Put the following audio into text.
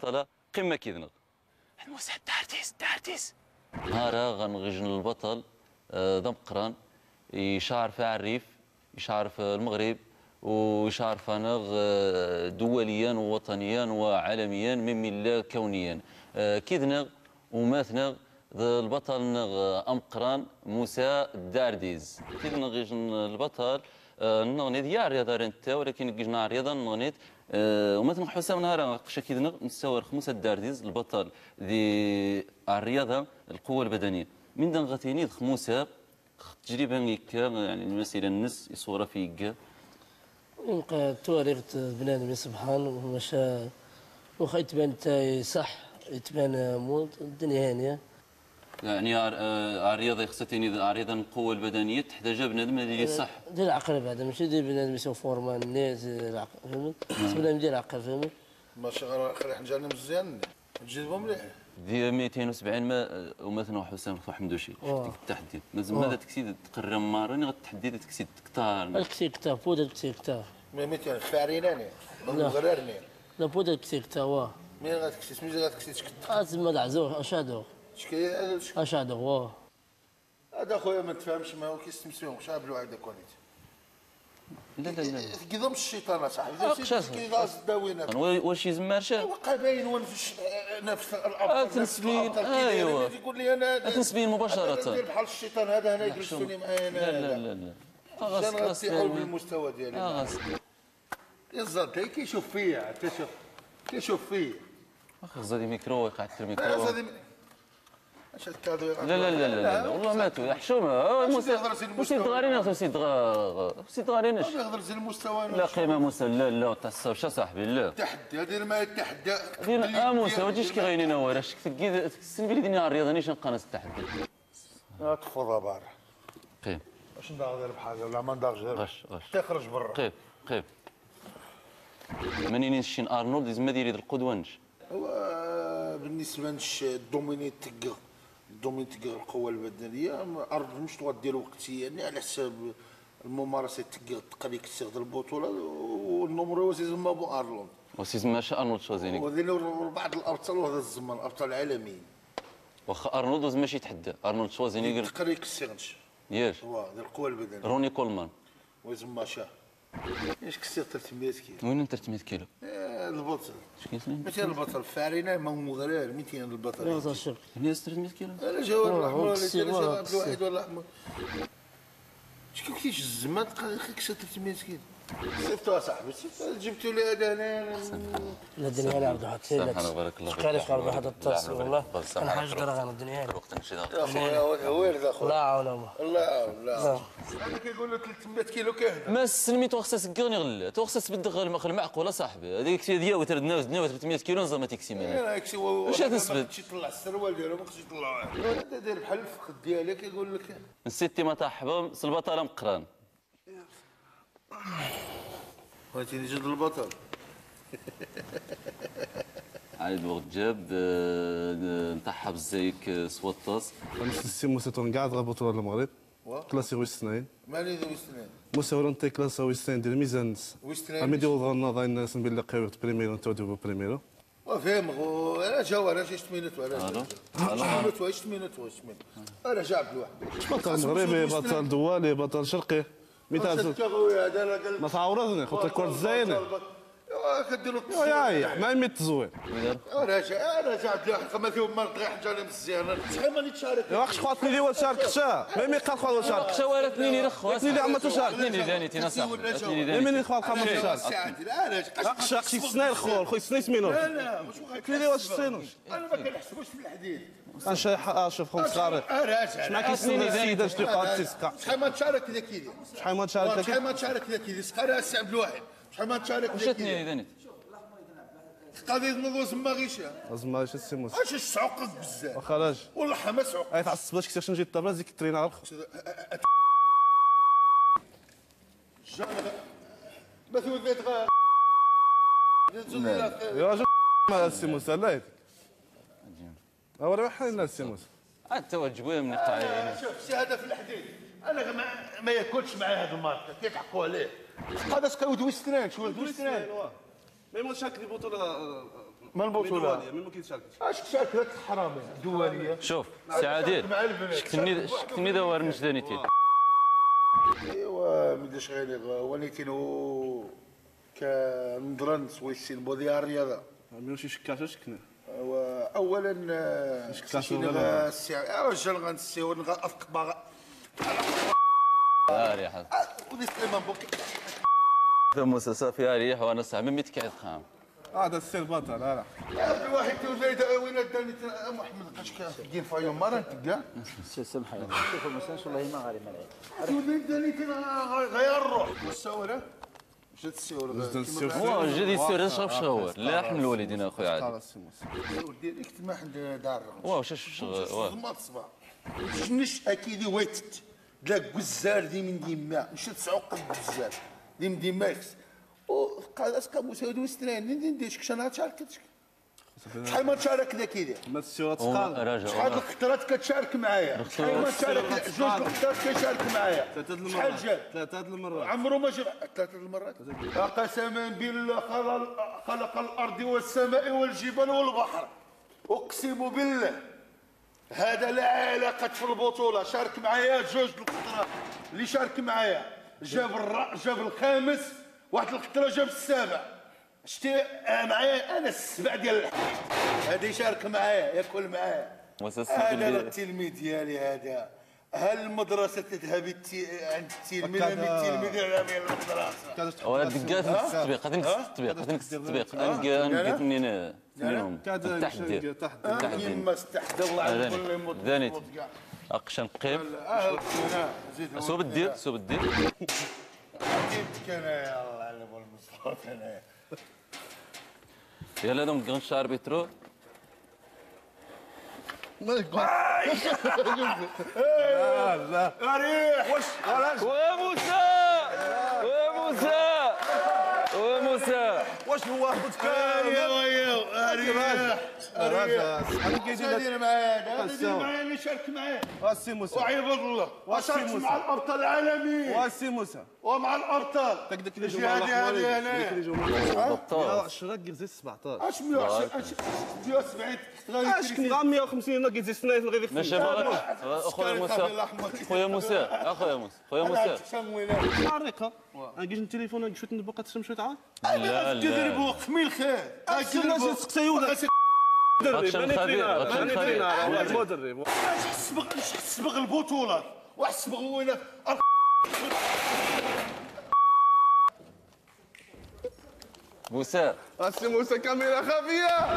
طلا قمة كيدنغ الموسى الدارديس نهارا غنغجن البطل ذم قران يشعر في الريف يشعر في المغرب ويشعر فنغ دوليا ووطنيا وعالميا من ملا كونيا كيدنغ وماثنغ البطل نغ أمقران موسى الدارديز كيدنغ غيجن البطل نغنيت يا رياضة رنتا ولكن جينا رياضة نغنيت ومثلا حسام نهار قشا كيدنغ نستوى خمسة الدارديز البطل ذي الرياضة القوة البدنية من دن غتيني خموسة تجربة يعني المسيرة النس يصورة فيك يبقى تواريخ بنادم سبحان ومشى وخا يتبان تاي صح يتبان موت الدنيا هانيه يعني الرياضه خصتني الرياضه القوه البدنيه تحتاج بنادم اللي صح ديال العقل بعدا ماشي ديال بنادم يسوي فورمان الناس العقل فهمت بنادم ديال العقل فهمت ماشي غير خلي حنجرنا مزيان تجربه مليح دي 270 ما ومثلا حسام حمدوشي شفتك التحدي ماذا تكسيد تقرم مارين غتحدي تكسيد كثار الكثير كثار بودا كثير كثار 200 فاريناني غرارني لا بودا كثير كثار واه مين غتكسي سميتو غتكسي كثار تما العزوه اشادو شكي اشادو واه هذا خويا ما تفهمش ما هو كيستمسيهم شاب له هذا كونيت لا لا لا كيضم الشيطان اصاحبي كيغاز الداوينات واش يزمر شا وقع باين ونفش نفس الابطال تنسبين ايوا يقول لي انا تنسبين مباشره بحال الشيطان هذا هنا يجلسوني معايا انا لا لا لا غاس غتيحوا بالمستوى ديالي يا الزاد كيشوف فيا كيشوف فيا واخا زادي ميكرو وقعت في الميكرو اش الكادو لا لا لا لا والله ماتوا يا حشومه سيد غارين سيد غارين اش يهضر زين المستوى لا قيمه موسى لا لا تصاوب شا صاحبي لا التحدي هذه ما التحدي دينا موسى واش كي غاينين هو راه تكيد السنبي اللي دينا الرياضه نيش نقنص التحدي تفضى بارح قيم واش نداغ بحاجه ولا ما نداغش غش تخرج برا قيم منين نشين ارنولد زعما ديري القدوه نش هو بالنسبه لش دومينيت القوه البدنيه ارض مش ديال وقتي يعني على حساب الممارسه تقريك تستخدم البطوله والنمر هو سيزما بو ارنولد وسيزما شا ارنولد شوازينيك وذين بعض الابطال وهذا الزمان الابطال العالميين واخا ارنولد ماشي يتحدى ارنولد شوازينيغر تقريك السيغنش ياش واه ديال القوه البدنيه روني كولمان ويزما شا اش كسير 300 كيلو وين 300 كيلو البطل شكون اسمه 200 البطل فارينا ما هو غير 200 البطل لا شوف الناس 300 كيلو انا جواب الاحمر اللي جواب الواحد ولا احمر شكون كيش الزمان كيش 300 كيلو صيفطو اصاحبي جبتو لي هذا هنا لا الدنيا لا عبد حتى لا بارك الله فيك قالش قال واحد الطاس والله انا حاجه درغان الدنيا وقت نمشي اخويا ويرد اخويا لا عاون الله يعاون لا هذا كيقول له 300 كيلو كيهدى ما سلمي تو خصها سكرني غلا تو خصها تبدل المعقول صاحبي هذيك الشيء ديال وتردنا 300 كيلو نظام ما تيكسي منها واش تنسبت يطلع السروال ديالو ما خصش يطلعوا هذا داير بحال الفخذ ديالك كيقول لك نسيتي ما طاحبه البطل مقران بغيتيني جد البطل عايد وقت جاب نطحب الزيك سوطاس مش السي موسى تونغاد غابطوا المغرب كلاسي ويستناين مالي ذو ويستنين موسى ورنتي كلاسا ويستناين ديال ميزان ويستنين امي ديال ظن ضاين سن بلا قيوت بريميرو نتا دو بريميرو وفهم انا جاوا انا شي تمينت ولا شي تمينت انا جاب الواحد بطل مغربي بطل دولي بطل شرقي مثال ما تعورضني خاطر كره الزاينه كديروا يا ما يمي التزوين انا جاب الواحد كما فيهم مرض غير حاجه مزيانه شحال ماني تشارك يا واخا خواتني لي شاركتها ما يمي قال خوات شارك شوارتني لي رخوا لي عم تشارك لي داني تينا صح يمين خوات خمس شارك شي سنين خويا سنين سمينو لا لا واش قلت لي واش سنينوش انا ما كنحسبوش في الحديد شوف خمس صغار شحال كيسني زيد شتي قاد تسقى شحال ما تشارك كذا كيدير شحال ما تشارك شحال ما تشارك كذا كيدير سقى السي عبد الواحد شحال ما تشارك كذا وشاتني كيدير داني قضيه نوضو زما غيشا زعما اش السي موسى اش السعوق بزاف وخلاص والله ما سعوق اي تعصب باش كثير نجي الطابله زيك الترينا على ما في ولد غير يا رجل ما السي موسى لا هو راه حالنا السي موسى التوجه من القاعده شوف سي هذا في الحديد انا ما ياكلش معاه هذا الماركه كيتحقوا عليه هذا سقاو دويستران شو دويستران ما يموتش هاك البطوله من البطوله من ما كيتشاركش. اش تشارك ذاك الحرامي دوليه. شوف سي عادل شكتني داور نجداني تي ايوا مداش غير ولكن هو كنظرا سويسين بودي الرياضه عملوا شي شكاشه شكنا. اولا شكاشه رجال غنسيو غافق ريح ودي سليمان بوكي موسى صافي ريح وانا صاحبي ما متكعد خام هذا السير بطل لا يا واحد توزايد وين داني محمد قاش كاين فايوم مره تلقى سمح لي شوف المساس والله ما غالي مالك وين داني غير الروح والصوره مشات السيور هو جدي السير شرب شهور لا حمل الوالدين اخويا عادل خلاص سي موسى. ديالك تما عند دار واش الشغل ما تصبح شنش اكيد ويتت داك الجزار دي من ديما مشات سعوق الجزار دي من ديما وقال اسكا مساود وستران ندير شكشنا تشاركتك شحال ما تشارك ذاك يدير ما السيوات ثقال. شحال الخطرات كتشارك معايا شحال ما تشارك جوج الخطرات كيشارك معايا شحال جاب ثلاثة المرات عمرو ما جاب ثلاثة المرات قسما بالله خلق الارض والسماء والجبال والبحر اقسم بالله هذا لا علاقة في البطولة شارك معايا جوج الخطرات اللي شارك معايا جاب الخامس واحد الخطرة جاب السابع شتي معايا انا السبع ديال الحق هذا يشارك معايا ياكل معايا هذا التلميذ ديالي هذا هل المدرسة تذهب عند التلميذ من التلميذ إلى المدرسة ولا دقات التطبيق غادي نكس التطبيق نلقى منين تحت دير تحت يما استحدى الله على كل مدرسة دانيت اقشن قيم سوب الدير جبتك انا يا الله على ابو المصطفى انا يلا دوم غنش اربيترو لا ريح وموسى واش هو ويا ريح هذا كيدير معايا هذا معايا اللي شارك معايا واسي موسى وعباد الله وشارك مع الابطال العالميين واسي موسى ومع الابطال داك اللي جو مع الابطال 10 كيزيد 17 اش 170 اش كنا 150 كيزيد 2 غير ماشي خويا موسى حريقه نجي التليفون شويه نبقى تسمع شويه عاد لا تدربوا خمي الخير الناس تسقسيونا مدرب سبق البطولات واحد سبق وين موسى اسي موسى كاميرا خفيه